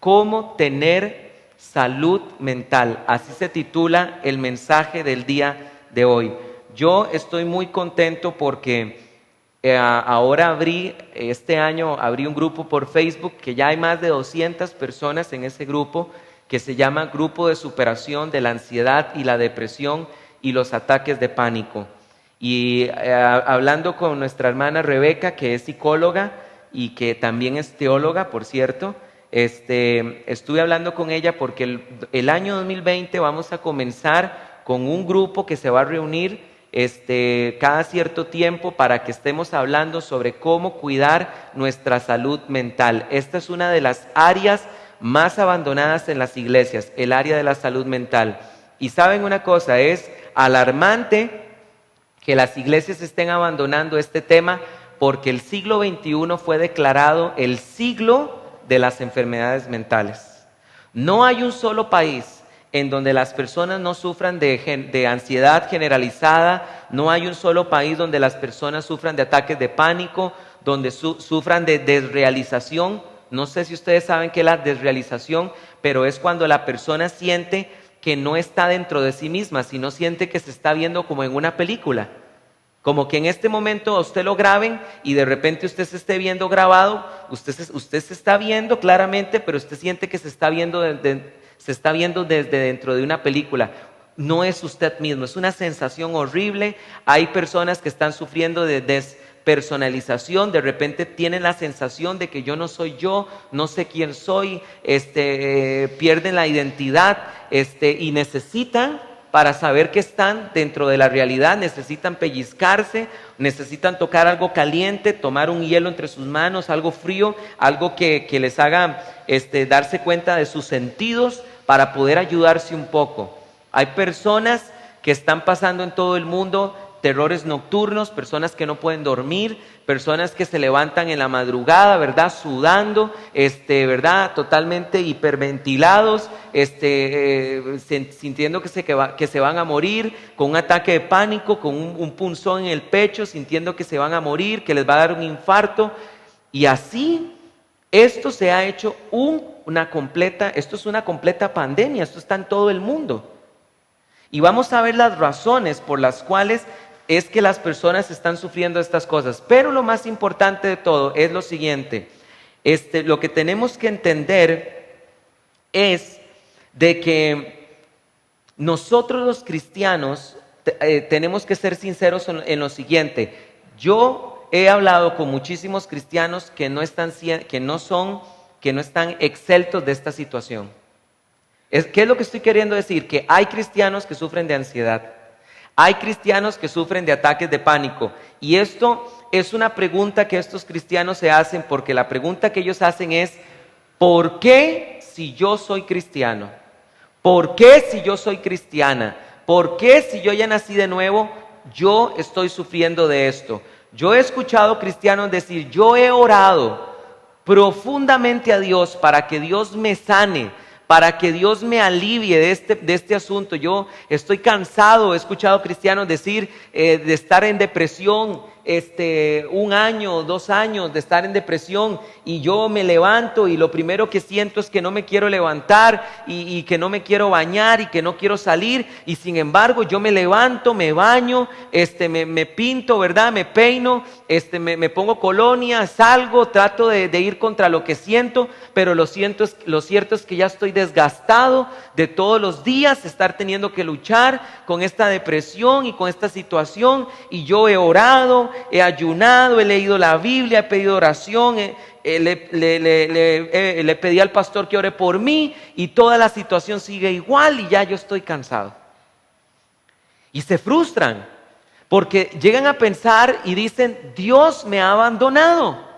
cómo tener salud mental. Así se titula el mensaje del día de hoy. Yo estoy muy contento porque este año abrí un grupo por Facebook que ya hay más de 200 personas en ese grupo, que se llama Grupo de Superación de la Ansiedad y la Depresión y los Ataques de Pánico. Y hablando con nuestra hermana Rebeca, que es psicóloga y que también es teóloga, por cierto, estuve hablando con ella porque el año 2020 vamos a comenzar con un grupo que se va a reunir cada cierto tiempo para que estemos hablando sobre cómo cuidar nuestra salud mental. Esta es una de las áreas más abandonadas en las iglesias, el área de la salud mental. Y saben una cosa, es alarmante que las iglesias estén abandonando este tema, porque el siglo XXI fue declarado el siglo de las enfermedades mentales. No hay un solo país en donde las personas no sufran de ansiedad generalizada, no hay un solo país donde las personas sufran de ataques de pánico, donde sufran de desrealización. No sé si ustedes saben qué es la desrealización, pero es cuando la persona siente que no está dentro de sí misma, sino siente que se está viendo como en una película. Como que en este momento a usted lo graben y de repente usted se esté viendo grabado, usted se está viendo claramente, pero usted siente que se está viendo desde dentro de una película. No es usted mismo, es una sensación horrible. Hay personas que están sufriendo de despersonalización, de repente tienen la sensación de que yo no soy yo, no sé quién soy, pierden la identidad y necesitan, para saber que están dentro de la realidad, necesitan pellizcarse, necesitan tocar algo caliente, tomar un hielo entre sus manos, algo frío, algo que les haga darse cuenta de sus sentidos para poder ayudarse un poco. Hay personas que están pasando en todo el mundo terrores nocturnos, personas que no pueden dormir, personas que se levantan en la madrugada, ¿verdad? Sudando, ¿verdad? Totalmente hiperventilados, sintiendo que se van a morir, con un ataque de pánico, con un punzón en el pecho, sintiendo que se van a morir, que les va a dar un infarto. Y así, esto se ha hecho esto es una completa pandemia, esto está en todo el mundo. Y vamos a ver las razones por las cuales es que las personas están sufriendo estas cosas. Pero lo más importante de todo es lo siguiente. Lo que tenemos que entender es de que nosotros los cristianos tenemos que ser sinceros en lo siguiente. Yo he hablado con muchísimos cristianos que no están exentos de esta situación. ¿Qué es lo que estoy queriendo decir? Que hay cristianos que sufren de ansiedad. Hay cristianos que sufren de ataques de pánico. Y esto es una pregunta que estos cristianos se hacen, porque la pregunta que ellos hacen es: ¿por qué si yo soy cristiano? ¿Por qué si yo soy cristiana? ¿Por qué si yo ya nací de nuevo, yo estoy sufriendo de esto? Yo he escuchado cristianos decir: yo he orado profundamente a Dios para que Dios me sane, para que Dios me alivie de este asunto. Yo estoy cansado. He escuchado cristianos decir de estar en depresión, 1 año, 2 años de estar en depresión, y yo me levanto y lo primero que siento es que no me quiero levantar y que no me quiero bañar y que no quiero salir, y sin embargo yo me levanto, me baño, me pinto, ¿verdad? Me peino, me pongo colonia, salgo, trato de ir contra lo que siento, pero lo cierto es que ya estoy desgastado de todos los días estar teniendo que luchar con esta depresión y con esta situación. Y yo he orado, he ayunado, he leído la Biblia, he pedido oración, le pedí al pastor que ore por mí, y toda la situación sigue igual y ya yo estoy cansado. Y se frustran porque llegan a pensar y dicen: Dios me ha abandonado.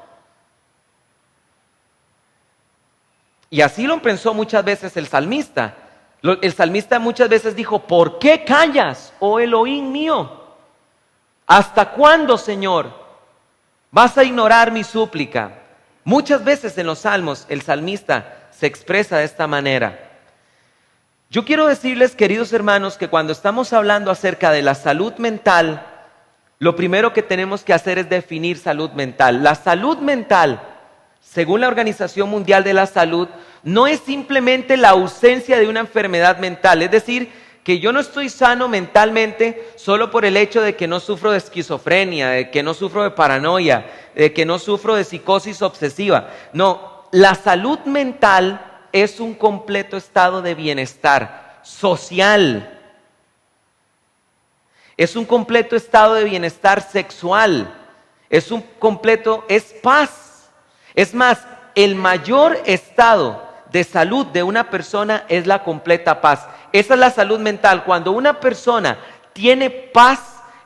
Y así lo pensó muchas veces el salmista. El salmista muchas veces dijo: ¿por qué callas, oh Elohim mío? ¿Hasta cuándo, Señor, vas a ignorar mi súplica? Muchas veces en los salmos el salmista se expresa de esta manera. Yo quiero decirles, queridos hermanos, que cuando estamos hablando acerca de la salud mental, lo primero que tenemos que hacer es definir salud mental. La salud mental, según la Organización Mundial de la Salud, no es simplemente la ausencia de una enfermedad mental. Es decir, que yo no estoy sano mentalmente solo por el hecho de que no sufro de esquizofrenia, de que no sufro de paranoia, de que no sufro de psicosis obsesiva. No, la salud mental es un completo estado de bienestar social. Es un completo estado de bienestar sexual. Es paz. Es más, el mayor estado de salud de una persona es la completa paz. Esa es la salud mental. Cuando una persona tiene paz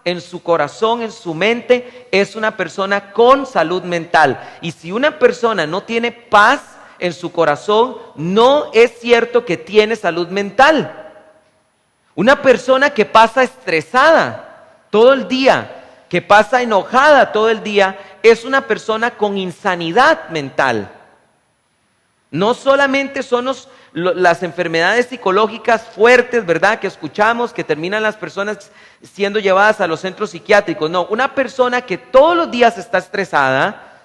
en su corazón, en su mente, es una persona con salud mental. Y si una persona no tiene paz en su corazón, no es cierto que tiene salud mental. Una persona que pasa estresada todo el día, que pasa enojada todo el día, es una persona con insanidad mental. No solamente son las enfermedades psicológicas fuertes, ¿verdad?, que escuchamos, que terminan las personas siendo llevadas a los centros psiquiátricos. No, una persona que todos los días está estresada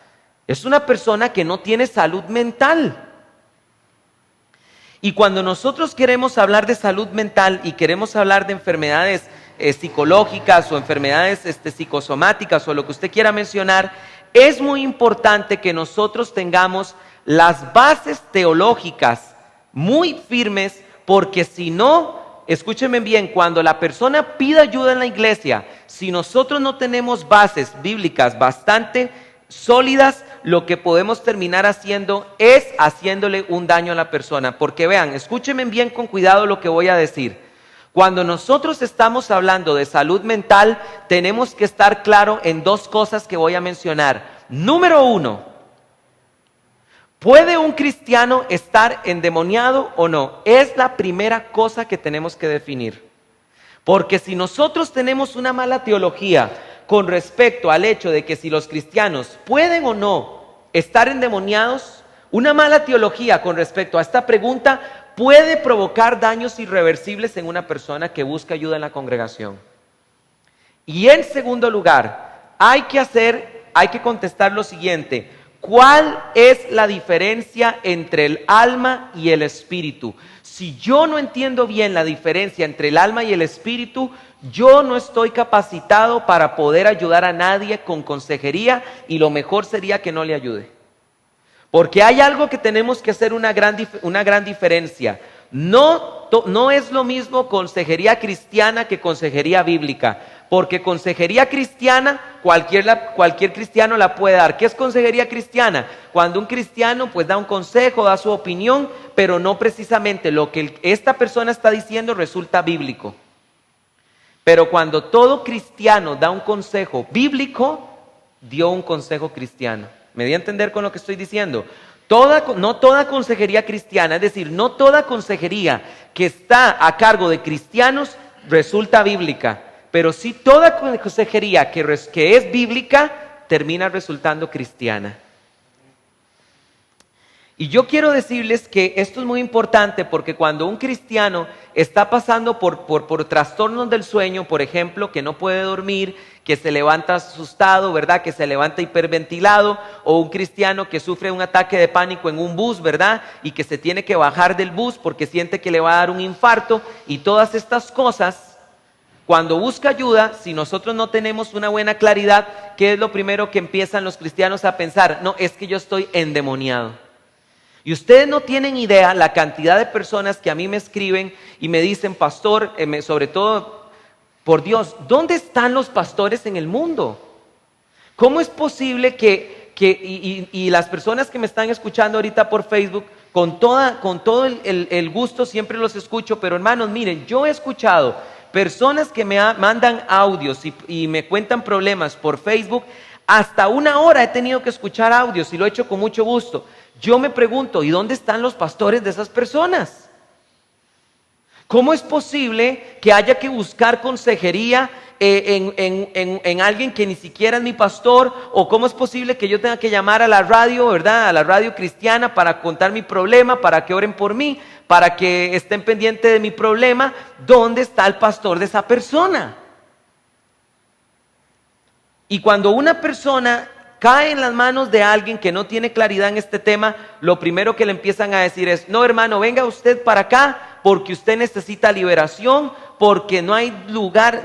es una persona que no tiene salud mental. Y cuando nosotros queremos hablar de salud mental y queremos hablar de enfermedades psicológicas o enfermedades psicosomáticas o lo que usted quiera mencionar, es muy importante que nosotros tengamos las bases teológicas muy firmes, porque si no, escúchenme bien, cuando la persona pide ayuda en la iglesia, si nosotros no tenemos bases bíblicas bastante sólidas, lo que podemos terminar haciendo es haciéndole un daño a la persona. Porque vean, escúchenme bien con cuidado lo que voy a decir. Cuando nosotros estamos hablando de salud mental, tenemos que estar claro en dos cosas que voy a mencionar. Número uno, ¿puede un cristiano estar endemoniado o no? Es la primera cosa que tenemos que definir. Porque si nosotros tenemos una mala teología con respecto al hecho de que si los cristianos pueden o no estar endemoniados, una mala teología con respecto a esta pregunta puede provocar daños irreversibles en una persona que busca ayuda en la congregación. Y en segundo lugar, hay que contestar lo siguiente: ¿cuál es la diferencia entre el alma y el espíritu? Si yo no entiendo bien la diferencia entre el alma y el espíritu, yo no estoy capacitado para poder ayudar a nadie con consejería, y lo mejor sería que no le ayude. Porque hay algo que tenemos que hacer una gran diferencia. No es lo mismo consejería cristiana que consejería bíblica. Porque consejería cristiana, cualquier cristiano la puede dar. ¿Qué es consejería cristiana? Cuando un cristiano pues da un consejo, da su opinión, pero no precisamente lo que esta persona está diciendo resulta bíblico. Pero cuando todo cristiano da un consejo bíblico, dio un consejo cristiano. ¿Me di a entender con lo que estoy diciendo? No toda consejería cristiana, es decir, no toda consejería que está a cargo de cristianos resulta bíblica. Pero sí toda consejería que es bíblica termina resultando cristiana. Y yo quiero decirles que esto es muy importante, porque cuando un cristiano está pasando por trastornos del sueño, por ejemplo, que no puede dormir, que se levanta asustado, ¿verdad?, que se levanta hiperventilado, o un cristiano que sufre un ataque de pánico en un bus, ¿verdad?, y que se tiene que bajar del bus porque siente que le va a dar un infarto, y todas estas cosas, cuando busca ayuda, si nosotros no tenemos una buena claridad, ¿qué es lo primero que empiezan los cristianos a pensar? No, es que yo estoy endemoniado. Y ustedes no tienen idea la cantidad de personas que a mí me escriben y me dicen: pastor, sobre todo, por Dios, ¿dónde están los pastores en el mundo? ¿Cómo es posible y las personas que me están escuchando ahorita por Facebook, con todo el gusto siempre los escucho, pero hermanos, miren, yo he escuchado personas que me mandan audios y me cuentan problemas por Facebook. Hasta 1 hora he tenido que escuchar audios y lo he hecho con mucho gusto. Yo me pregunto, ¿y dónde están los pastores de esas personas? ¿Cómo es posible que haya que buscar consejería en alguien que ni siquiera es mi pastor? ¿O cómo es posible que yo tenga que llamar a la radio, ¿verdad?, a la radio cristiana, para contar mi problema, para que oren por mí, para que estén pendientes de mi problema? ¿Dónde está el pastor de esa persona? Y cuando una persona cae en las manos de alguien que no tiene claridad en este tema, lo primero que le empiezan a decir es: no, hermano, venga usted para acá porque usted necesita liberación, porque no hay lugar,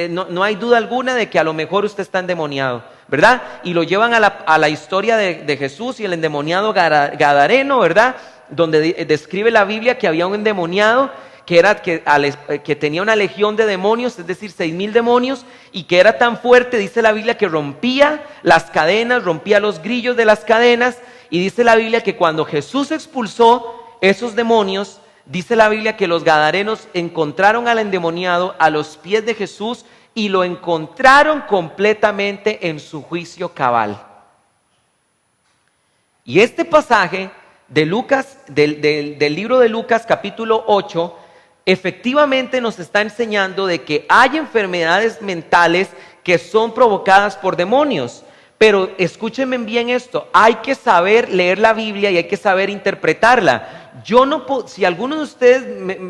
no hay duda alguna de que a lo mejor usted está endemoniado, ¿verdad? Y lo llevan a la historia de Jesús y el endemoniado gadareno, ¿verdad? Donde describe la Biblia que había un endemoniado que tenía una legión de demonios, es decir, 6,000 demonios, y que era tan fuerte, dice la Biblia, que rompía las cadenas, rompía los grillos de las cadenas, y dice la Biblia que cuando Jesús expulsó esos demonios, dice la Biblia que los gadarenos encontraron al endemoniado a los pies de Jesús y lo encontraron completamente en su juicio cabal. Y este pasaje de Lucas, del libro de Lucas capítulo 8, efectivamente nos está enseñando de que hay enfermedades mentales que son provocadas por demonios. Pero escúchenme bien esto, hay que saber leer la Biblia y hay que saber interpretarla. Si alguno de ustedes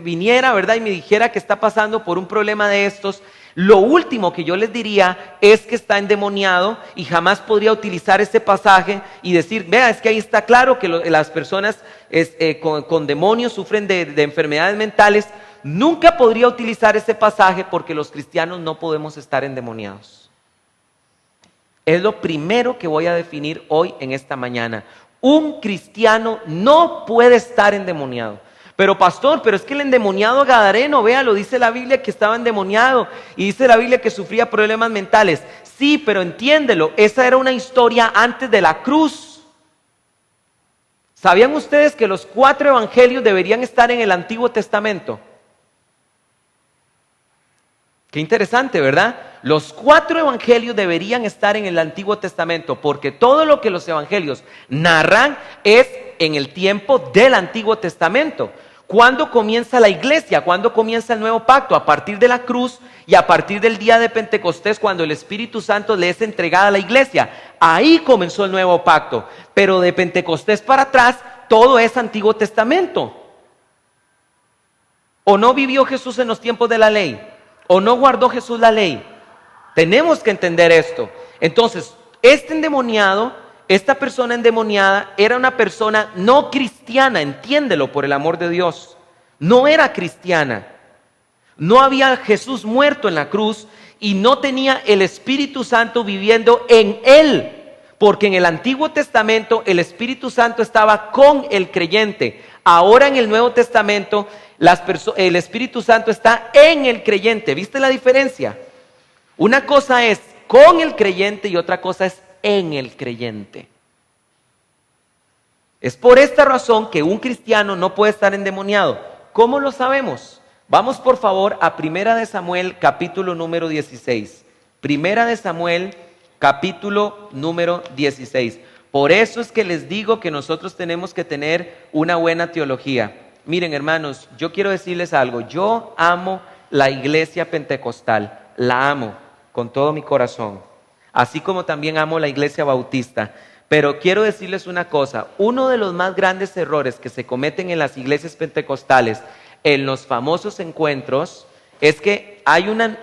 viniera, ¿verdad?, y me dijera que está pasando por un problema de estos, lo último que yo les diría es que está endemoniado, y jamás podría utilizar ese pasaje y decir: vea, es que ahí está claro que las personas con demonios sufren de enfermedades mentales. Nunca podría utilizar ese pasaje porque los cristianos no podemos estar endemoniados. Es lo primero que voy a definir hoy en esta mañana. Un cristiano no puede estar endemoniado. Pero pastor, pero es que el endemoniado gadareno, vea, lo dice la Biblia que estaba endemoniado, y dice la Biblia que sufría problemas mentales. Sí, pero entiéndelo, esa era una historia antes de la cruz. ¿Sabían ustedes que los 4 evangelios deberían estar en el Antiguo Testamento? Qué interesante, ¿verdad? Los 4 evangelios deberían estar en el Antiguo Testamento, porque todo lo que los evangelios narran es en el tiempo del Antiguo Testamento. ¿Cuándo comienza la iglesia? ¿Cuándo comienza el nuevo pacto? A partir de la cruz y a partir del día de Pentecostés, cuando el Espíritu Santo le es entregada a la iglesia. Ahí comenzó el nuevo pacto. Pero de Pentecostés para atrás, todo es Antiguo Testamento. ¿O no vivió Jesús en los tiempos de la ley? ¿O no guardó Jesús la ley? Tenemos que entender esto. Entonces, esta persona endemoniada era una persona no cristiana, entiéndelo por el amor de Dios. No era cristiana. No había Jesús muerto en la cruz y no tenía el Espíritu Santo viviendo en él. Porque en el Antiguo Testamento el Espíritu Santo estaba con el creyente. Ahora en el Nuevo Testamento el Espíritu Santo está en el creyente. ¿Viste la diferencia? Una cosa es con el creyente y otra cosa es en el creyente. Es por esta razón que un cristiano no puede estar endemoniado. ¿Cómo lo sabemos? Vamos por favor a 1 Samuel capítulo número 16. 1 Samuel capítulo número 16. Por eso es que les digo que nosotros tenemos que tener una buena teología. Miren, hermanos, yo quiero decirles algo. Yo amo la iglesia pentecostal. La amo con todo mi corazón. Así como también amo la iglesia bautista. Pero quiero decirles una cosa. Uno de los más grandes errores que se cometen en las iglesias pentecostales, en los famosos encuentros, es que hay una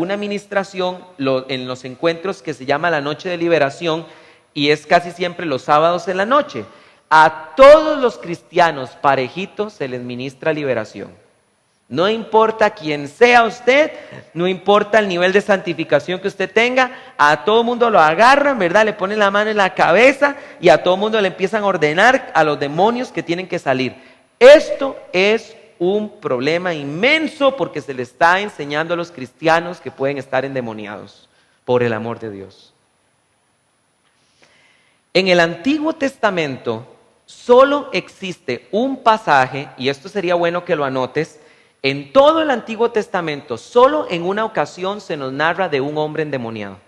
administración en los encuentros que se llama la noche de liberación, y es casi siempre los sábados en la noche. A todos los cristianos parejitos se les ministra liberación. No importa quién sea usted, no importa el nivel de santificación que usted tenga, a todo mundo lo agarran, ¿verdad? Le ponen la mano en la cabeza y a todo mundo le empiezan a ordenar a los demonios que tienen que salir. Esto es un problema inmenso porque se le está enseñando a los cristianos que pueden estar endemoniados, por el amor de Dios. En el Antiguo Testamento solo existe un pasaje, y esto sería bueno que lo anotes. En todo el Antiguo Testamento, solo en una ocasión se nos narra de un hombre endemoniado.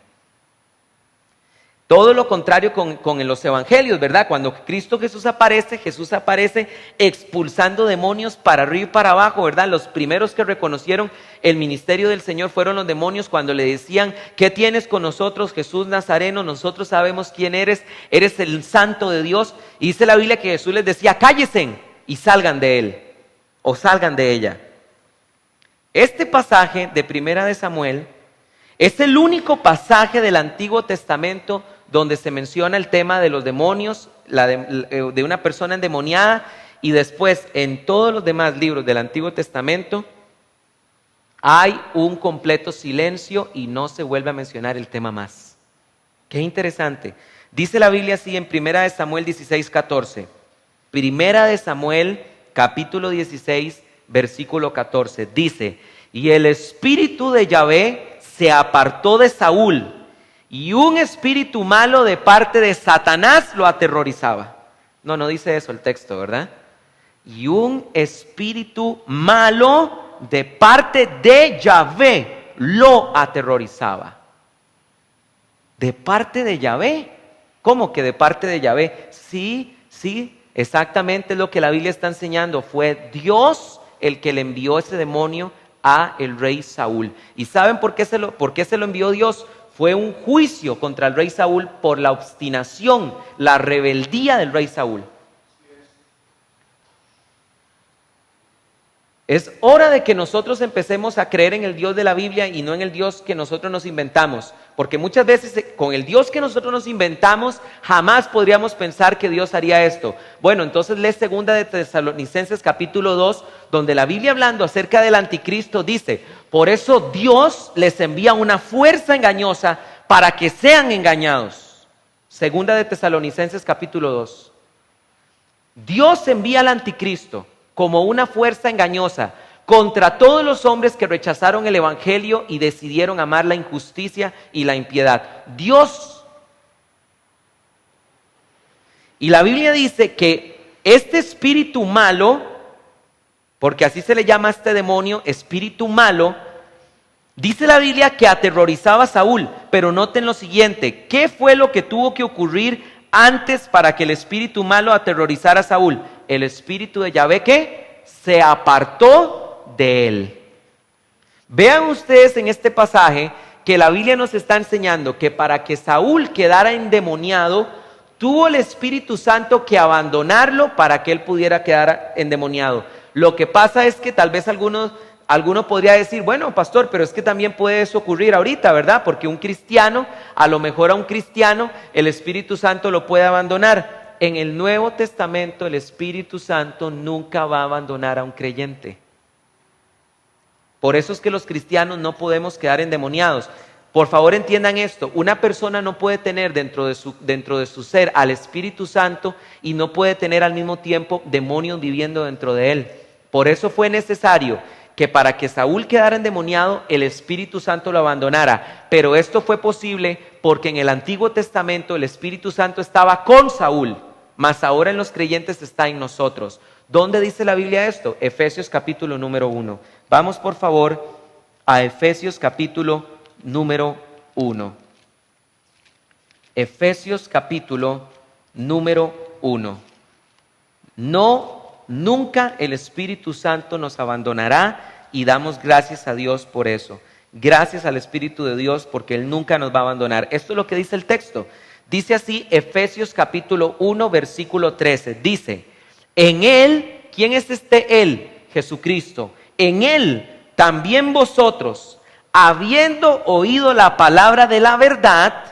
Todo lo contrario con los evangelios, ¿verdad? Cuando Jesús aparece expulsando demonios para arriba y para abajo, ¿verdad? Los primeros que reconocieron el ministerio del Señor fueron los demonios cuando le decían: ¿qué tienes con nosotros, Jesús Nazareno? Nosotros sabemos quién eres el santo de Dios. Y dice la Biblia que Jesús les decía: cállense y salgan de él, o salgan de ella. Este pasaje de 1 Samuel Es el único pasaje del Antiguo Testamento donde se menciona el tema de los demonios, de una persona endemoniada, y después en todos los demás libros del Antiguo Testamento hay un completo silencio y no se vuelve a mencionar el tema más. Qué interesante. Dice la Biblia así en 1 de Samuel 16:14. 1 de Samuel capítulo 16 versículo 14. Dice: y el espíritu de Yahvé se apartó de Saúl, y un espíritu malo de parte de Satanás lo aterrorizaba. No dice eso el texto, ¿verdad? Y un espíritu malo de parte de Yahvé lo aterrorizaba. ¿De parte de Yahvé? ¿Cómo que de parte de Yahvé? Sí, exactamente lo que la Biblia está enseñando. Fue Dios el que le envió ese demonio a el rey Saúl. ¿Y saben por qué se lo envió Dios? Fue un juicio contra el rey Saúl por la obstinación, la rebeldía del rey Saúl. Es hora de que nosotros empecemos a creer en el Dios de la Biblia y no en el Dios que nosotros nos inventamos. Porque muchas veces con el Dios que nosotros nos inventamos, jamás podríamos pensar que Dios haría esto. Bueno, entonces lee 2 de Tesalonicenses capítulo 2, donde la Biblia, hablando acerca del anticristo, dice: por eso Dios les envía una fuerza engañosa para que sean engañados. 2 de Tesalonicenses capítulo 2. Dios envía al anticristo como una fuerza engañosa contra todos los hombres que rechazaron el evangelio y decidieron amar la injusticia y la impiedad. Dios. Y la Biblia dice que este espíritu malo, porque así se le llama a este demonio, espíritu malo, dice la Biblia que aterrorizaba a Saúl. Pero noten lo siguiente: ¿qué fue lo que tuvo que ocurrir antes para que el espíritu malo aterrorizara a Saúl? El espíritu de Yahvé, ¿qué? Se apartó de él. Vean ustedes en este pasaje que la Biblia nos está enseñando que para que Saúl quedara endemoniado, tuvo el Espíritu Santo que abandonarlo para que él pudiera quedar endemoniado. Lo que pasa es que tal vez alguno podría decir: bueno, pastor, pero es que también puede eso ocurrir ahorita, ¿verdad? Porque a lo mejor a un cristiano, el Espíritu Santo lo puede abandonar. En el Nuevo Testamento, el Espíritu Santo nunca va a abandonar a un creyente. Por eso es que los cristianos no podemos quedar endemoniados. Por favor, entiendan esto: una persona no puede tener dentro de su ser al Espíritu Santo y no puede tener al mismo tiempo demonios viviendo dentro de él. Por eso fue necesario que para que Saúl quedara endemoniado, el Espíritu Santo lo abandonara. Pero esto fue posible porque en el Antiguo Testamento el Espíritu Santo estaba con Saúl, mas ahora en los creyentes está en nosotros. ¿Dónde dice la Biblia esto? Efesios capítulo número 1. Vamos por favor a Efesios capítulo número 1. Efesios capítulo número 1. Nunca el Espíritu Santo nos abandonará, y damos gracias a Dios por eso. Gracias al Espíritu de Dios, porque Él nunca nos va a abandonar. Esto es lo que dice el texto. Dice así Efesios capítulo 1 versículo 13. Dice: en Él, ¿quién es este Él? Jesucristo. En Él también vosotros, habiendo oído la palabra de la verdad,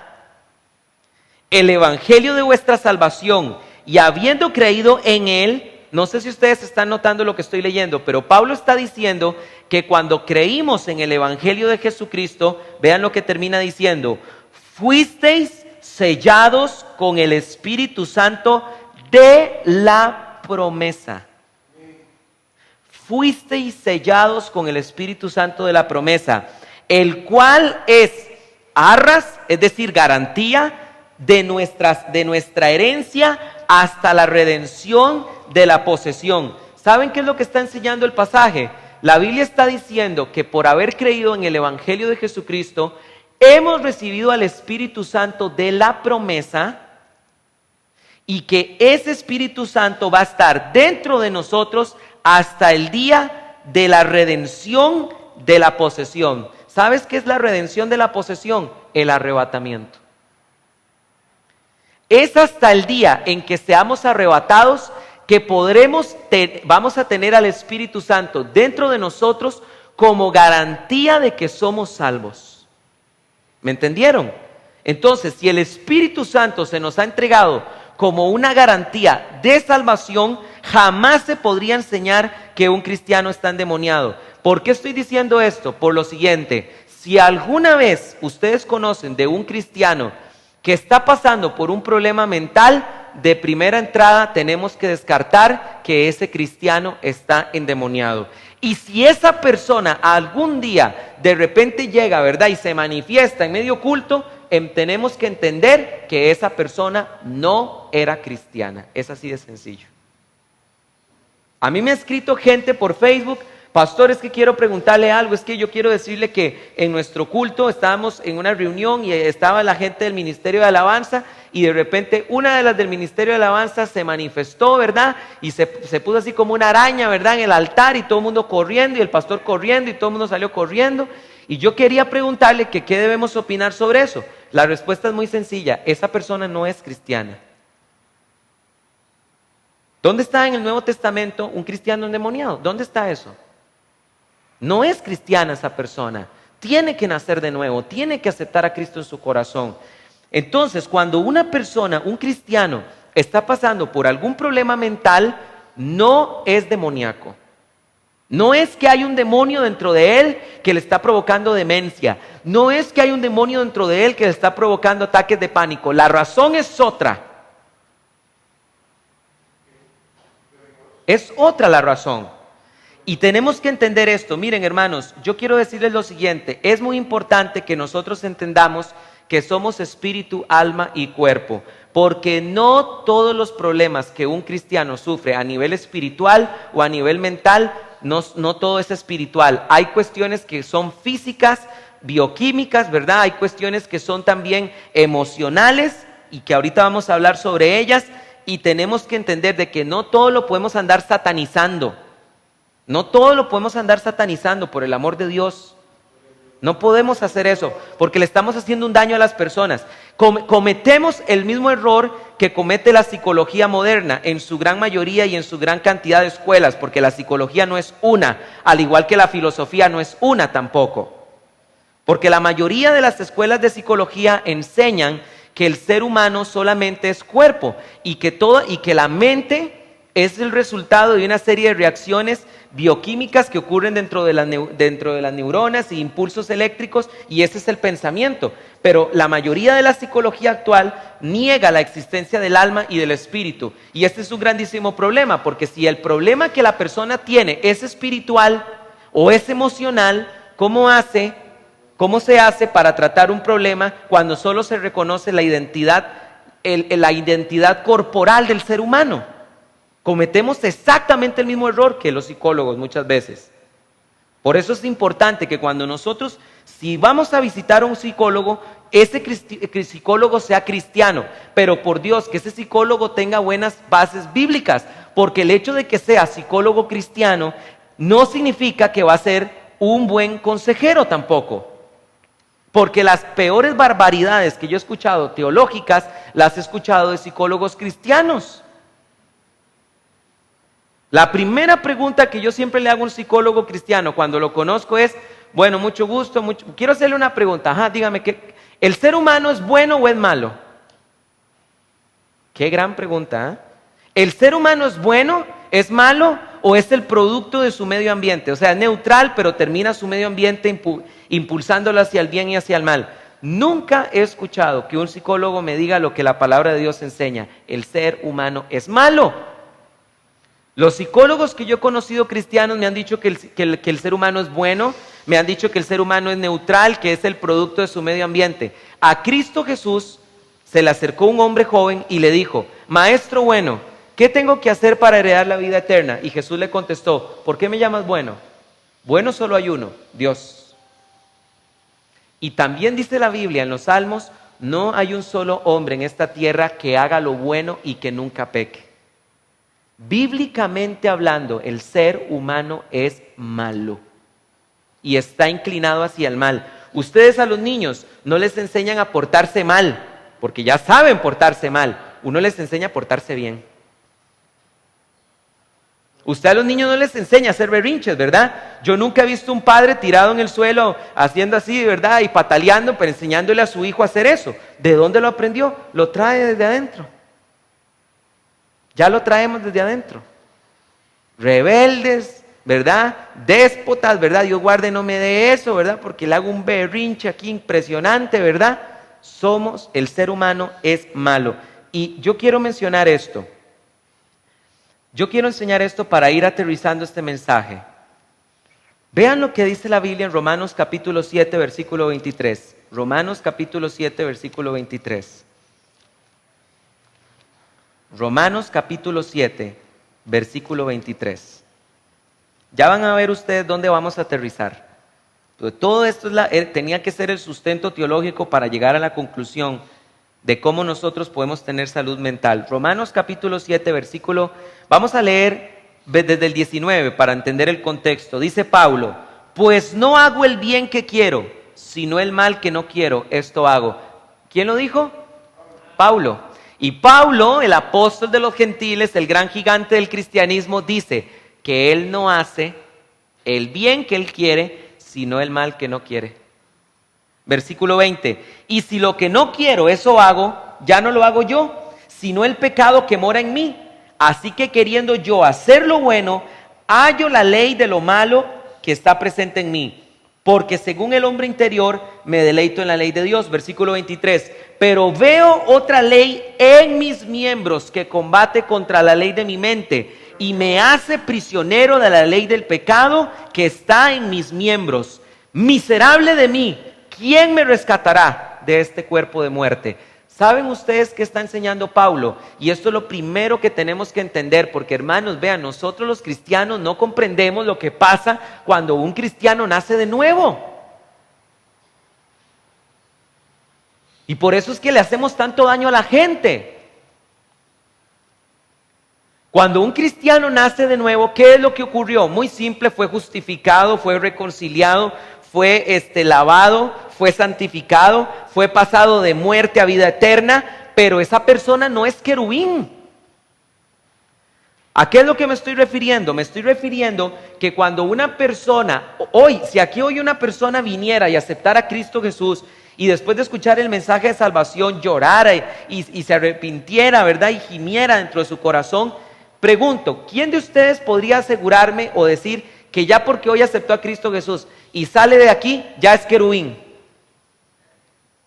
el evangelio de vuestra salvación, y habiendo creído en Él. No sé si ustedes están notando lo que estoy leyendo, pero Pablo está diciendo que cuando creímos en el evangelio de Jesucristo, vean lo que termina diciendo: fuisteis sellados con el Espíritu Santo de la promesa. Fuisteis sellados con el Espíritu Santo de la promesa, el cual es arras, es decir, garantía de nuestra herencia hasta la redención de la posesión. ¿Saben qué es lo que está enseñando el pasaje? La Biblia está diciendo que por haber creído en el evangelio de Jesucristo, hemos recibido al Espíritu Santo de la promesa, y que ese Espíritu Santo va a estar dentro de nosotros hasta el día de la redención de la posesión. ¿Sabes qué es la redención de la posesión? El arrebatamiento. Es hasta el día en que seamos arrebatados que vamos a tener al Espíritu Santo dentro de nosotros como garantía de que somos salvos. ¿Me entendieron? Entonces, si el Espíritu Santo se nos ha entregado como una garantía de salvación, jamás se podría enseñar que un cristiano está endemoniado. ¿Por qué estoy diciendo esto? Por lo siguiente: si alguna vez ustedes conocen de un cristiano que está pasando por un problema mental, de primera entrada tenemos que descartar que ese cristiano está endemoniado. Y si esa persona algún día de repente llega, ¿verdad?, y se manifiesta en medio culto, tenemos que entender que esa persona no era cristiana. Es así de sencillo. A mí me ha escrito gente por Facebook: pastor, es que quiero preguntarle algo, es que yo quiero decirle que en nuestro culto estábamos en una reunión y estaba la gente del Ministerio de Alabanza, y de repente una de las del Ministerio de Alabanza se manifestó, ¿verdad? Y se puso así como una araña, ¿verdad?, en el altar, y todo el mundo corriendo, y el pastor corriendo, y todo el mundo salió corriendo. Y yo quería preguntarle que qué debemos opinar sobre eso. La respuesta es muy sencilla: esa persona no es cristiana. ¿Dónde está en el Nuevo Testamento un cristiano endemoniado? ¿Dónde está eso? No es cristiana esa persona. Tiene que nacer de nuevo, tiene que aceptar a Cristo en su corazón. Entonces, cuando una persona, un cristiano, está pasando por algún problema mental, no es demoníaco. No es que hay un demonio dentro de él que le está provocando demencia. No es que hay un demonio dentro de él que le está provocando ataques de pánico. La razón es otra. Es otra la razón. Y tenemos que entender esto. Miren, hermanos, yo quiero decirles lo siguiente: es muy importante que nosotros entendamos que somos espíritu, alma y cuerpo, porque no todos los problemas que un cristiano sufre a nivel espiritual o a nivel mental, no todo es espiritual. Hay cuestiones que son físicas, bioquímicas, ¿verdad? Hay cuestiones que son también emocionales, y que ahorita vamos a hablar sobre ellas, y tenemos que entender de que no todo lo podemos andar satanizando. No todo lo podemos andar satanizando, por el amor de Dios. No podemos hacer eso, porque le estamos haciendo un daño a las personas. Cometemos el mismo error que comete la psicología moderna en su gran mayoría y en su gran cantidad de escuelas, porque la psicología no es una, al igual que la filosofía no es una tampoco. Porque la mayoría de las escuelas de psicología enseñan que el ser humano solamente es cuerpo, y que la mente es el resultado de una serie de reacciones bioquímicas que ocurren dentro de las neuronas e impulsos eléctricos, y ese es el pensamiento. Pero la mayoría de la psicología actual niega la existencia del alma y del espíritu, y este es un grandísimo problema, porque si el problema que la persona tiene es espiritual o es emocional, ¿cómo se hace para tratar un problema cuando solo se reconoce la identidad corporal del ser humano? Cometemos exactamente el mismo error que los psicólogos muchas veces. Por eso es importante que cuando nosotros, si vamos a visitar a un psicólogo, ese psicólogo sea cristiano, pero por Dios, que ese psicólogo tenga buenas bases bíblicas, porque el hecho de que sea psicólogo cristiano no significa que va a ser un buen consejero tampoco. Porque las peores barbaridades que yo he escuchado teológicas, las he escuchado de psicólogos cristianos. La primera pregunta que yo siempre le hago a un psicólogo cristiano cuando lo conozco es: bueno, mucho gusto, quiero hacerle una pregunta. Dígame, ¿el ser humano es bueno o es malo? Qué gran pregunta, ¿eh? ¿El ser humano es bueno, es malo, o es el producto de su medio ambiente? O sea, es neutral, pero termina su medio ambiente impulsándolo hacia el bien y hacia el mal. Nunca he escuchado que un psicólogo me diga lo que la palabra de Dios enseña: el ser humano es malo. Los psicólogos que yo he conocido cristianos me han dicho que el ser humano es bueno, me han dicho que el ser humano es neutral, que es el producto de su medio ambiente. A Cristo Jesús se le acercó un hombre joven y le dijo: maestro bueno, ¿qué tengo que hacer para heredar la vida eterna? Y Jesús le contestó: ¿por qué me llamas bueno? Bueno solo hay uno, Dios. Y también dice la Biblia en los Salmos: no hay un solo hombre en esta tierra que haga lo bueno y que nunca peque. Bíblicamente hablando, el ser humano es malo y está inclinado hacia el mal. Ustedes a los niños no les enseñan a portarse mal, porque ya saben portarse mal. Uno les enseña a portarse bien. Usted a los niños no les enseña a hacer berrinches, ¿verdad? Yo nunca he visto un padre tirado en el suelo haciendo así, ¿verdad? Y pataleando, pero enseñándole a su hijo a hacer eso. ¿De dónde lo aprendió? Lo trae desde adentro. Ya lo traemos desde adentro. Rebeldes, ¿verdad? Déspotas, ¿verdad? Dios guarde, no me dé eso, ¿verdad? Porque le hago un berrinche aquí impresionante, ¿verdad? El ser humano es malo. Y yo quiero mencionar esto. Yo quiero enseñar esto para ir aterrizando este mensaje. Vean lo que dice la Biblia en Romanos capítulo 7, versículo 23. Romanos capítulo 7, versículo 23. Romanos capítulo 7, versículo 23. Ya van a ver ustedes dónde vamos a aterrizar. Todo esto tenía que ser el sustento teológico para llegar a la conclusión de cómo nosotros podemos tener salud mental. Romanos capítulo 7, versículo, vamos a leer desde el 19 para entender el contexto. Dice Pablo, pues no hago el bien que quiero, sino el mal que no quiero, esto hago. ¿Quién lo dijo? Pablo. Y Pablo, el apóstol de los gentiles, el gran gigante del cristianismo, dice que él no hace el bien que él quiere, sino el mal que no quiere. Versículo 20, y si lo que no quiero, eso hago, ya no lo hago yo, sino el pecado que mora en mí. Así que queriendo yo hacer lo bueno, hallo la ley de lo malo que está presente en mí. Porque según el hombre interior, me deleito en la ley de Dios. Versículo 23, pero veo otra ley en mis miembros que combate contra la ley de mi mente y me hace prisionero de la ley del pecado que está en mis miembros. Miserable de mí, ¿quién me rescatará de este cuerpo de muerte? ¿Saben ustedes qué está enseñando Pablo? Y esto es lo primero que tenemos que entender, porque hermanos, vean, nosotros los cristianos no comprendemos lo que pasa cuando un cristiano nace de nuevo. Y por eso es que le hacemos tanto daño a la gente. Cuando un cristiano nace de nuevo, ¿qué es lo que ocurrió? Muy simple, fue justificado, fue reconciliado, fue lavado, fue santificado, fue pasado de muerte a vida eterna, pero esa persona no es querubín. ¿A qué es lo que me estoy refiriendo? Me estoy refiriendo que cuando una persona, si aquí hoy una persona viniera y aceptara a Cristo Jesús y después de escuchar el mensaje de salvación llorara y se arrepintiera, ¿verdad? Y gimiera dentro de su corazón, pregunto, ¿quién de ustedes podría asegurarme o decir que ya porque hoy aceptó a Cristo Jesús y sale de aquí, ya es querubín?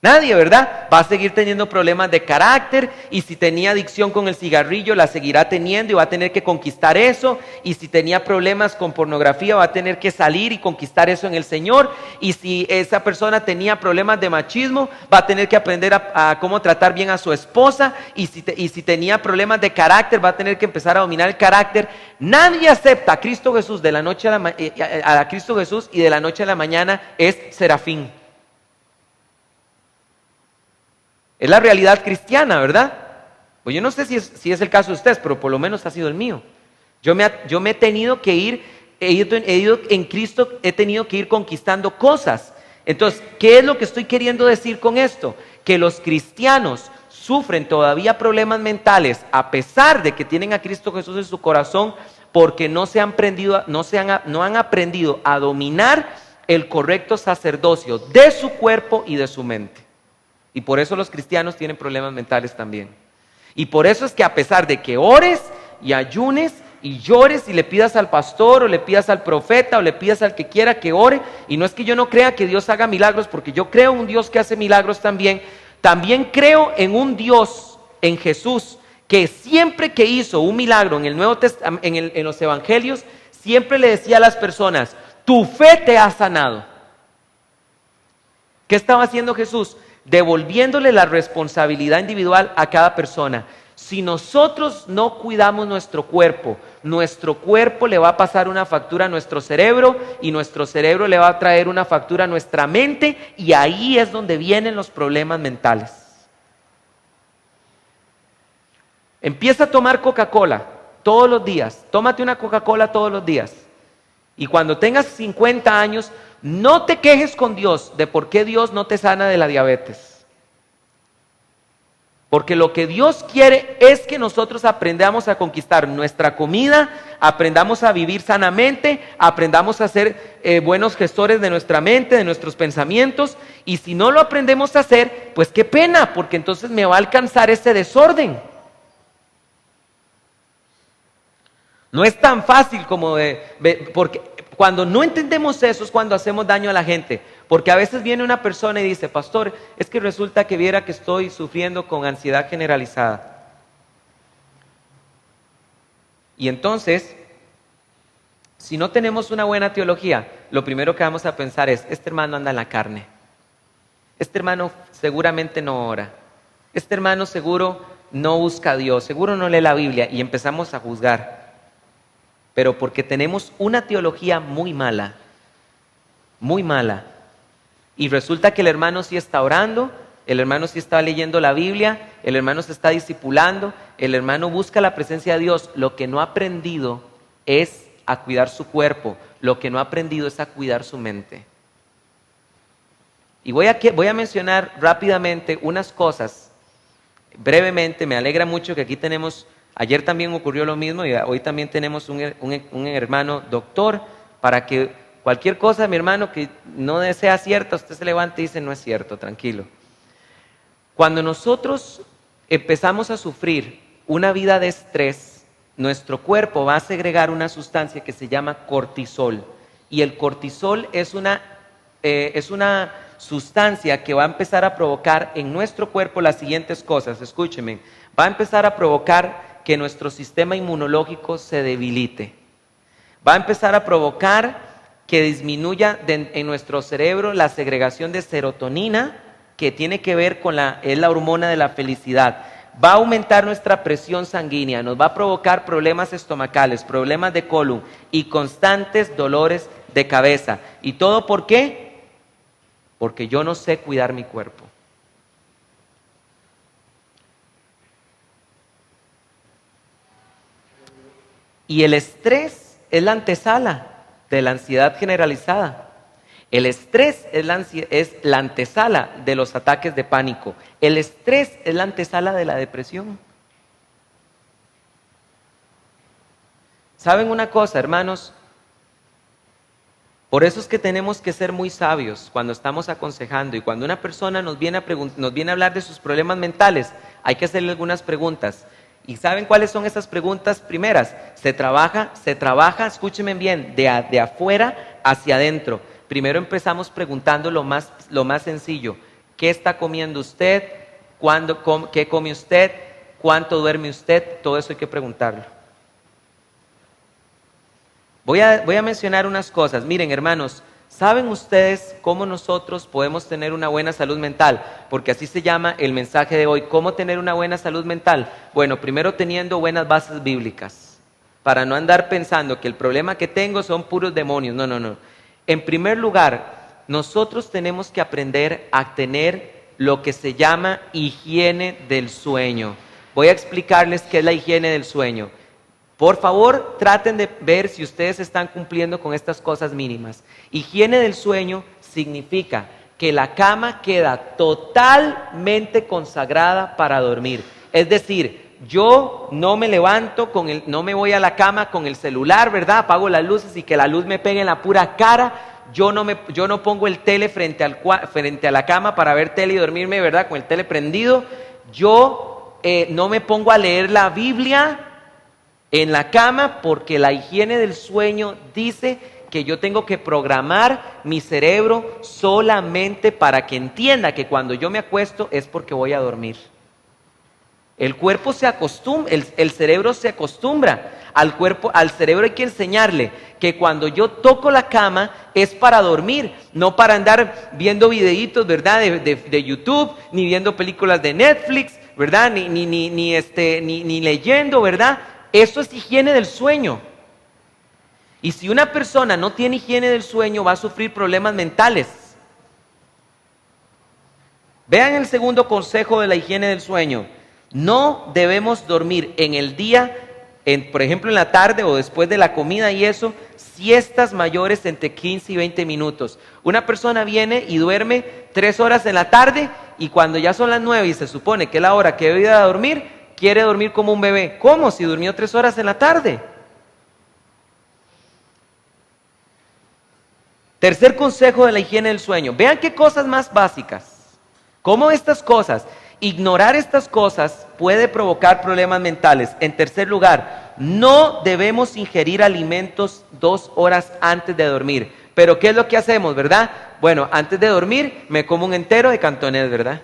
Nadie, ¿verdad? Va a seguir teniendo problemas de carácter, y si tenía adicción con el cigarrillo, la seguirá teniendo y va a tener que conquistar eso, y si tenía problemas con pornografía, va a tener que salir y conquistar eso en el Señor, y si esa persona tenía problemas de machismo, va a tener que aprender a cómo tratar bien a su esposa, y si tenía problemas de carácter, va a tener que empezar a dominar el carácter. Nadie acepta a Cristo Jesús de la noche a Cristo Jesús y de la noche a la mañana es serafín. Es la realidad cristiana, ¿verdad? Pues yo no sé si es el caso de ustedes, pero por lo menos ha sido el mío. Yo me he tenido que ir, he ido en Cristo, he tenido que ir conquistando cosas. Entonces, ¿qué es lo que estoy queriendo decir con esto? Que los cristianos sufren todavía problemas mentales a pesar de que tienen a Cristo Jesús en su corazón, porque no han aprendido a dominar el correcto sacerdocio de su cuerpo y de su mente. Y por eso los cristianos tienen problemas mentales también. Y por eso es que a pesar de que ores y ayunes y llores y le pidas al pastor o le pidas al profeta o le pidas al que quiera que ore, y no es que yo no crea que Dios haga milagros, porque yo creo en un Dios que hace milagros también creo en un Dios, en Jesús, que siempre que hizo un milagro en el Nuevo Testamento, en los evangelios, siempre le decía a las personas, tu fe te ha sanado. ¿Qué estaba haciendo Jesús? Devolviéndole la responsabilidad individual a cada persona. Si nosotros no cuidamos nuestro cuerpo le va a pasar una factura a nuestro cerebro, y nuestro cerebro le va a traer una factura a nuestra mente, y ahí es donde vienen los problemas mentales. Empieza a tomar Coca-Cola todos los días. Tómate una Coca-Cola todos los días. Y cuando tengas 50 años, no te quejes con Dios de por qué Dios no te sana de la diabetes. Porque lo que Dios quiere es que nosotros aprendamos a conquistar nuestra comida, aprendamos a vivir sanamente, aprendamos a ser buenos gestores de nuestra mente, de nuestros pensamientos. Y si no lo aprendemos a hacer, pues qué pena, porque entonces me va a alcanzar ese desorden. No es tan fácil como porque cuando no entendemos eso es cuando hacemos daño a la gente. Porque a veces viene una persona y dice, pastor, es que resulta que viera que estoy sufriendo con ansiedad generalizada. Y entonces, si no tenemos una buena teología, lo primero que vamos a pensar es, este hermano anda en la carne. Este hermano seguramente no ora. Este hermano seguro no busca a Dios, seguro no lee la Biblia, y empezamos a juzgar. Pero porque tenemos una teología muy mala, y resulta que el hermano sí está orando, el hermano sí está leyendo la Biblia, el hermano se está discipulando, el hermano busca la presencia de Dios. Lo que no ha aprendido es a cuidar su cuerpo, lo que no ha aprendido es a cuidar su mente. Y voy a mencionar rápidamente unas cosas, brevemente. Me alegra mucho que aquí tenemos, ayer también ocurrió lo mismo y hoy también tenemos un hermano doctor, para que cualquier cosa, mi hermano, que no sea cierta, usted se levante y dice, no es cierto, tranquilo. Cuando nosotros empezamos a sufrir una vida de estrés, nuestro cuerpo va a segregar una sustancia que se llama cortisol. Y el cortisol es una sustancia que va a empezar a provocar en nuestro cuerpo las siguientes cosas. Escúcheme, va a empezar a provocar que nuestro sistema inmunológico se debilite. Va a empezar a provocar que disminuya en nuestro cerebro la segregación de serotonina, que tiene que ver con es la hormona de la felicidad. Va a aumentar nuestra presión sanguínea, nos va a provocar problemas estomacales, problemas de colon y constantes dolores de cabeza. ¿Y todo por qué? Porque yo no sé cuidar mi cuerpo. Y el estrés es la antesala de la ansiedad generalizada. El estrés es la antesala de los ataques de pánico. El estrés es la antesala de la depresión. ¿Saben una cosa, hermanos? Por eso es que tenemos que ser muy sabios cuando estamos aconsejando, y cuando una persona nos viene a hablar de sus problemas mentales, hay que hacerle algunas preguntas. ¿Y saben cuáles son esas preguntas primeras? Se trabaja, escúchenme bien, de afuera hacia adentro. Primero empezamos preguntando lo más sencillo. ¿Qué está comiendo usted? ¿Qué come usted? ¿Cuánto duerme usted? Todo eso hay que preguntarlo. Voy a mencionar unas cosas. Miren, hermanos, ¿saben ustedes cómo nosotros podemos tener una buena salud mental? Porque así se llama el mensaje de hoy. ¿Cómo tener una buena salud mental? Bueno, primero teniendo buenas bases bíblicas, para no andar pensando que el problema que tengo son puros demonios. No. En primer lugar, nosotros tenemos que aprender a tener lo que se llama higiene del sueño. Voy a explicarles qué es la higiene del sueño. Por favor, traten de ver si ustedes están cumpliendo con estas cosas mínimas. Higiene del sueño significa que la cama queda totalmente consagrada para dormir. Es decir, yo no me levanto no me voy a la cama con el celular, ¿verdad? Apago las luces y que la luz me pegue en la pura cara. Yo no pongo el tele frente a la cama para ver tele y dormirme, ¿verdad? Con el tele prendido. Yo no me pongo a leer la Biblia en la cama, porque la higiene del sueño dice que yo tengo que programar mi cerebro solamente para que entienda que cuando yo me acuesto es porque voy a dormir. El cuerpo se acostumbra, el cerebro se acostumbra. Al cerebro hay que enseñarle que cuando yo toco la cama es para dormir, no para andar viendo videitos, ¿verdad? De YouTube, ni viendo películas de Netflix, ¿verdad? Ni leyendo, ¿verdad? Eso es higiene del sueño. Y si una persona no tiene higiene del sueño, va a sufrir problemas mentales. Vean el segundo consejo de la higiene del sueño. No debemos dormir en el día, por ejemplo en la tarde o después de la comida y eso, siestas mayores entre 15 y 20 minutos. Una persona viene y duerme 3 horas en la tarde Y cuando ya son las 9 y se supone que es la hora que debe ir a dormir, quiere dormir como un bebé. ¿Cómo? Si durmió 3 horas en la tarde. Tercer consejo de la higiene del sueño. Vean qué cosas más básicas. Cómo estas cosas, ignorar estas cosas puede provocar problemas mentales. En tercer lugar, no debemos ingerir alimentos 2 horas antes de dormir. Pero ¿qué es lo que hacemos, verdad? Bueno, antes de dormir me como un entero de cantonés, ¿verdad?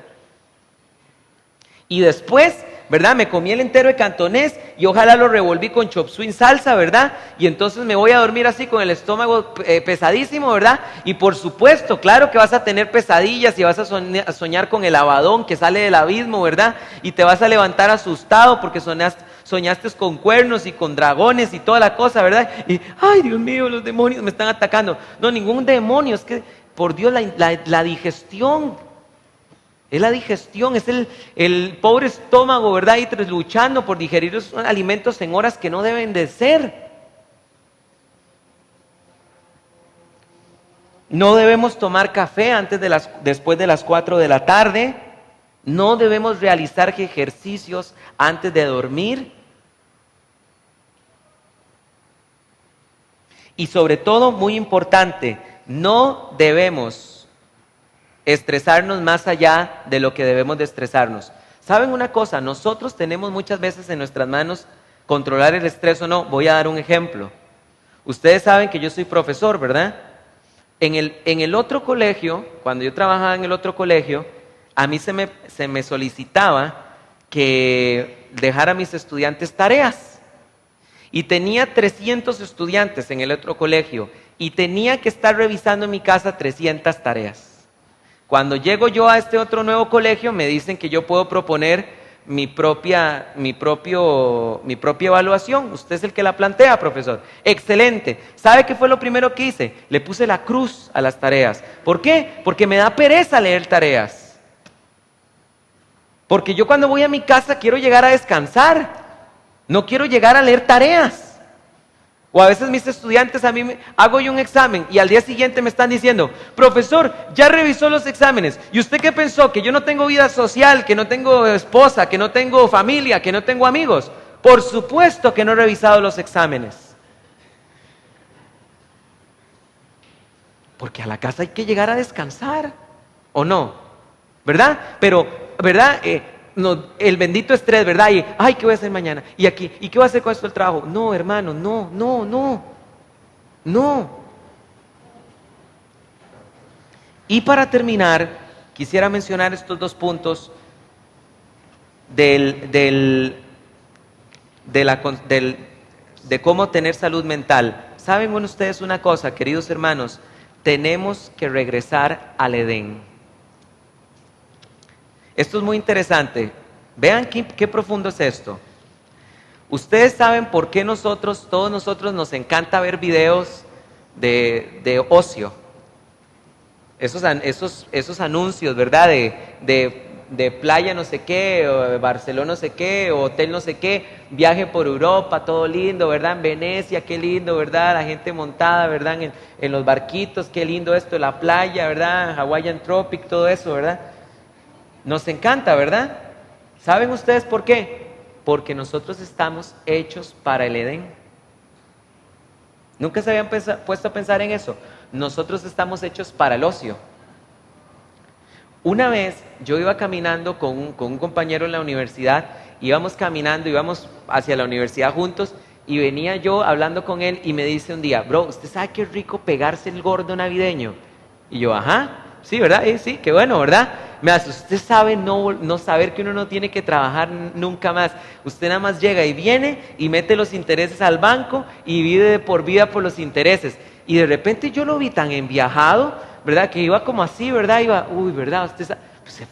Y después, ¿verdad? Me comí el entero de cantonés y ojalá lo revolví con chop suey salsa, ¿verdad? Y entonces me voy a dormir así con el estómago pesadísimo, ¿verdad? Y por supuesto, claro que vas a tener pesadillas y vas a soñar con el abadón que sale del abismo, ¿verdad? Y te vas a levantar asustado porque soñaste con cuernos y con dragones y toda la cosa, ¿verdad? Y, ay, Dios mío, los demonios me están atacando. No, ningún demonio, es que, por Dios, la digestión. Es la digestión, es el pobre estómago, ¿verdad? Y luchando por digerir los alimentos en horas que no deben de ser. No debemos tomar café después de las 4 de la tarde. No debemos realizar ejercicios antes de dormir. Y sobre todo, muy importante, no debemos estresarnos más allá de lo que debemos de estresarnos. ¿Saben una cosa? Nosotros tenemos muchas veces en nuestras manos controlar el estrés o no. Voy a dar un ejemplo. Ustedes saben que yo soy profesor, ¿verdad? En el otro colegio, cuando yo trabajaba en el otro colegio, a mí se me solicitaba que dejara a mis estudiantes tareas. Y tenía 300 estudiantes en el otro colegio y tenía que estar revisando en mi casa 300 tareas. Cuando llego yo a este otro nuevo colegio, me dicen que yo puedo proponer mi propia evaluación. Usted es el que la plantea, profesor. Excelente. ¿Sabe qué fue lo primero que hice? Le puse la cruz a las tareas. ¿Por qué? Porque me da pereza leer tareas. Porque yo cuando voy a mi casa quiero llegar a descansar. No quiero llegar a leer tareas. O a veces mis estudiantes, hago yo un examen y al día siguiente me están diciendo, profesor, ya revisó los exámenes. ¿Y usted qué pensó? ¿Que yo no tengo vida social, que no tengo esposa, que no tengo familia, que no tengo amigos? Por supuesto que no he revisado los exámenes. Porque a la casa hay que llegar a descansar, ¿o no? ¿Verdad? Pero, ¿verdad? No, el bendito estrés, ¿verdad? Y, ay, ¿qué voy a hacer mañana? Y aquí, ¿y qué voy a hacer con esto del trabajo? No, hermano, no. Y para terminar, quisiera mencionar estos 2 puntos de cómo tener salud mental. ¿Saben ustedes una cosa, queridos hermanos? Tenemos que regresar al Edén. Esto es muy interesante. Vean qué profundo es esto. Ustedes saben por qué todos nosotros nos encanta ver videos de ocio. Esos anuncios, ¿verdad? De playa no sé qué, o de Barcelona no sé qué, o hotel no sé qué, viaje por Europa, todo lindo, ¿verdad? En Venecia, qué lindo, ¿verdad? La gente montada, ¿verdad? En los barquitos, qué lindo esto, la playa, ¿verdad? Hawaiian Tropic, todo eso, ¿verdad? Nos encanta, ¿verdad? ¿Saben ustedes por qué? Porque nosotros estamos hechos para el Edén. ¿Nunca se habían puesto a pensar en eso? Nosotros estamos hechos para el ocio. Una vez yo iba caminando con un compañero en la universidad, íbamos caminando, íbamos hacia la universidad juntos y venía yo hablando con él y me dice un día, bro, ¿usted sabe qué rico pegarse el gordo navideño? Y yo, ajá, sí, ¿verdad? Sí, qué bueno, ¿verdad? Me hace, usted sabe no saber que uno no tiene que trabajar nunca más. Usted nada más llega y viene y mete los intereses al banco y vive de por vida por los intereses. Y de repente yo lo vi tan enviajado, ¿verdad? Que iba como así, ¿verdad? Iba, uy, ¿verdad? Usted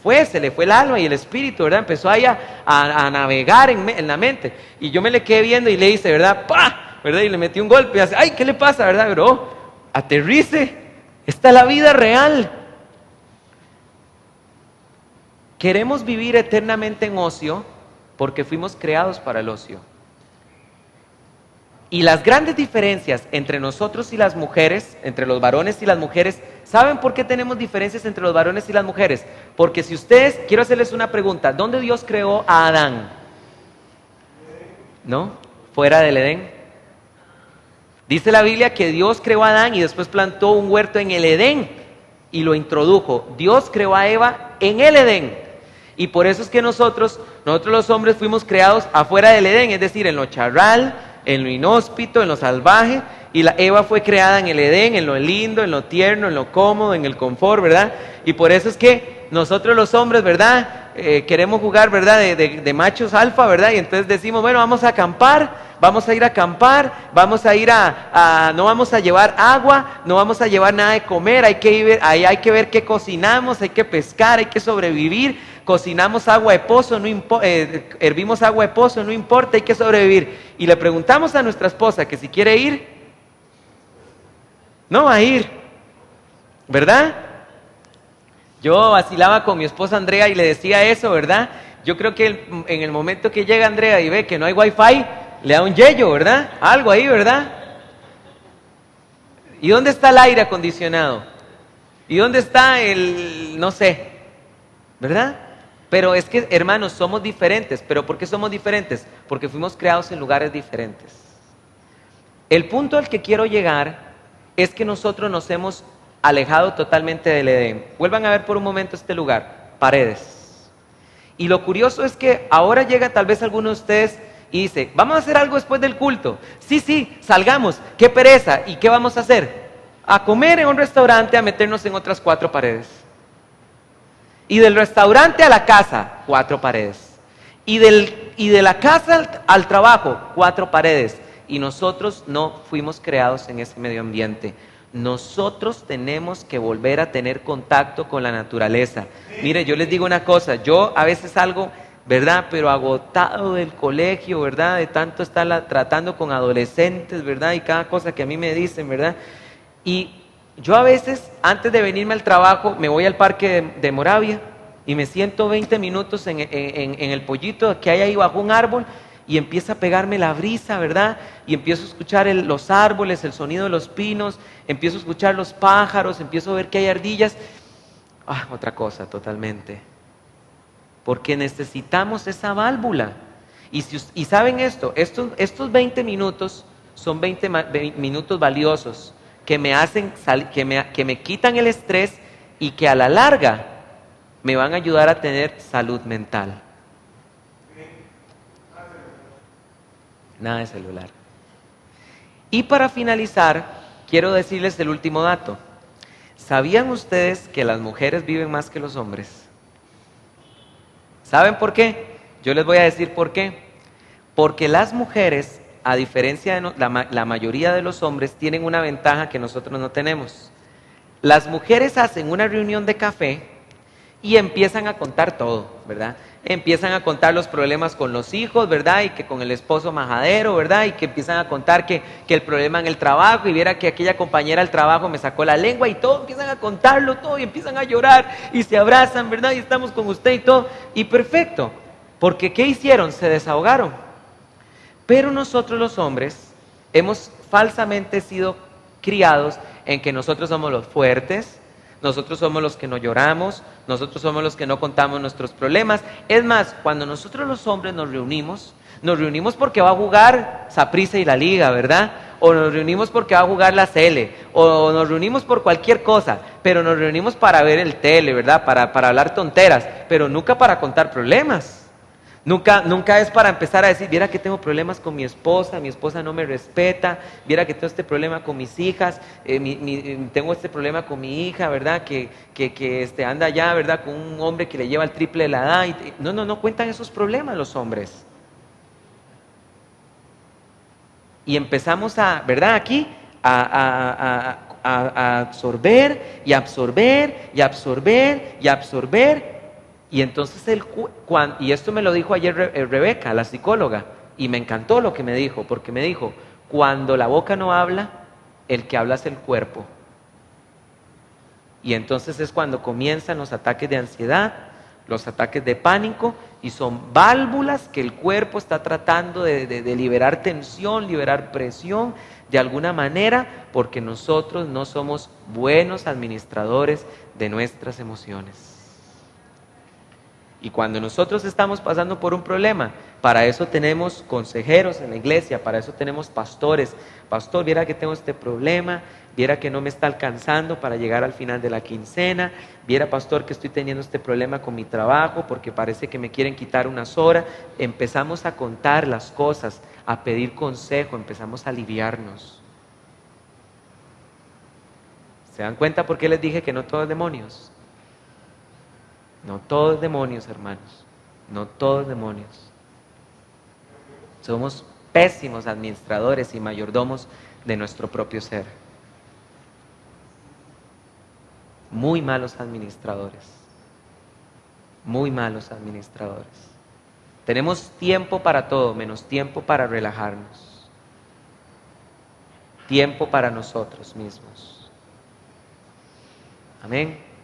pues se le fue el alma y el espíritu, ¿verdad? Empezó ahí a navegar en la mente. Y yo me le quedé viendo y le hice, ¿verdad? ¡Pah! ¿Verdad? Y le metí un golpe y hace, ay, ¿qué le pasa, verdad, bro? Aterrice, esta es la vida real. Queremos vivir eternamente en ocio porque fuimos creados para el ocio. Y las grandes diferencias entre nosotros y las mujeres, entre los varones y las mujeres, ¿saben por qué tenemos diferencias entre los varones y las mujeres? Porque si ustedes, quiero hacerles una pregunta, ¿dónde Dios creó a Adán? ¿No? ¿Fuera del Edén? Dice la Biblia que Dios creó a Adán y después plantó un huerto en el Edén y lo introdujo. Dios creó a Eva en el Edén. Y por eso es que nosotros los hombres fuimos creados afuera del Edén, es decir, en lo charral, en lo inhóspito, en lo salvaje, y la Eva fue creada en el Edén, en lo lindo, en lo tierno, en lo cómodo, en el confort, ¿verdad? Y por eso es que nosotros los hombres, ¿verdad? Queremos jugar, ¿verdad? De machos alfa, ¿verdad? Y entonces decimos, bueno, vamos a acampar, vamos a ir a acampar, vamos a ir no vamos a llevar agua, no vamos a llevar nada de comer, hay que ver qué cocinamos, hay que pescar, hay que sobrevivir. Cocinamos agua de pozo, hervimos agua de pozo, no importa, hay que sobrevivir. Y le preguntamos a nuestra esposa que si quiere ir, no va a ir, ¿verdad? Yo vacilaba con mi esposa Andrea y le decía eso, ¿verdad? Yo creo que en el momento que llega Andrea y ve que no hay wifi, le da un yello, ¿verdad? Algo ahí, ¿verdad? ¿Y dónde está el aire acondicionado? ¿Y dónde está no sé, ¿verdad? Pero es que, hermanos, somos diferentes. ¿Pero por qué somos diferentes? Porque fuimos creados en lugares diferentes. El punto al que quiero llegar es que nosotros nos hemos alejado totalmente del Edén. Vuelvan a ver por un momento este lugar, paredes. Y lo curioso es que ahora llega tal vez alguno de ustedes y dice, vamos a hacer algo después del culto. Sí, salgamos, qué pereza. ¿Y qué vamos a hacer? A comer en un restaurante, a meternos en otras 4 paredes. Y del restaurante a la casa, 4 paredes. Y de la casa al trabajo, 4 paredes. Y nosotros no fuimos creados en ese medio ambiente. Nosotros tenemos que volver a tener contacto con la naturaleza. Mire, yo les digo una cosa, yo a veces salgo, ¿verdad? Pero agotado del colegio, ¿verdad? De tanto estar tratando con adolescentes, ¿verdad? Y cada cosa que a mí me dicen, ¿verdad? Y yo a veces, antes de venirme al trabajo, me voy al parque de Moravia y me siento 20 minutos en el pollito que hay ahí bajo un árbol y empieza a pegarme la brisa, ¿verdad? Y empiezo a escuchar los árboles, el sonido de los pinos, empiezo a escuchar los pájaros, empiezo a ver que hay ardillas. Otra cosa totalmente. Porque necesitamos esa válvula. Y saben estos 20 minutos son 20 minutos valiosos que me hacen que me quitan el estrés y que a la larga me van a ayudar a tener salud mental. Nada de celular. Y para finalizar, quiero decirles el último dato. ¿Sabían ustedes que las mujeres viven más que los hombres? ¿Saben por qué? Yo les voy a decir por qué. Porque las mujeres, a diferencia de la mayoría de los hombres, tienen una ventaja que nosotros no tenemos. Las mujeres hacen una reunión de café y empiezan a contar todo, ¿verdad? Empiezan a contar los problemas con los hijos, ¿verdad? Y que con el esposo majadero, ¿verdad? Y que empiezan a contar que el problema en el trabajo y viera que aquella compañera del trabajo me sacó la lengua y todo, empiezan a contarlo todo y empiezan a llorar y se abrazan, ¿verdad? Y estamos con usted y todo. Y perfecto, porque ¿qué hicieron? Se desahogaron. Pero nosotros los hombres hemos falsamente sido criados en que nosotros somos los fuertes, nosotros somos los que no lloramos, nosotros somos los que no contamos nuestros problemas. Es más, cuando nosotros los hombres nos reunimos porque va a jugar Saprissa y la Liga, ¿verdad? O nos reunimos porque va a jugar la CL, o nos reunimos por cualquier cosa, pero nos reunimos para ver el tele, ¿verdad? Para hablar tonteras, pero nunca para contar problemas. Nunca es para empezar a decir, viera que tengo problemas con mi esposa no me respeta, viera que tengo este problema con mis hijas, tengo este problema con mi hija, ¿verdad? Que anda allá, ¿verdad? Con un hombre que le lleva el triple de la edad. No cuentan esos problemas los hombres. Y empezamos ¿verdad? Aquí a absorber y absorber y absorber y absorber. Y entonces y esto me lo dijo ayer Rebeca, la psicóloga, y me encantó lo que me dijo, porque me dijo, cuando la boca no habla, el que habla es el cuerpo. Y entonces es cuando comienzan los ataques de ansiedad, los ataques de pánico, y son válvulas que el cuerpo está tratando de liberar tensión, liberar presión de alguna manera, porque nosotros no somos buenos administradores de nuestras emociones. Y cuando nosotros estamos pasando por un problema, para eso tenemos consejeros en la iglesia, para eso tenemos pastores. Pastor, viera que tengo este problema, viera que no me está alcanzando para llegar al final de la quincena, viera, pastor, que estoy teniendo este problema con mi trabajo porque parece que me quieren quitar unas horas. Empezamos a contar las cosas, a pedir consejo, empezamos a aliviarnos. ¿Se dan cuenta por qué les dije que no todo es demonios? No todos demonios, hermanos. No todos demonios. Somos pésimos administradores y mayordomos de nuestro propio ser. Muy malos administradores. Muy malos administradores. Tenemos tiempo para todo, menos tiempo para relajarnos. Tiempo para nosotros mismos. Amén.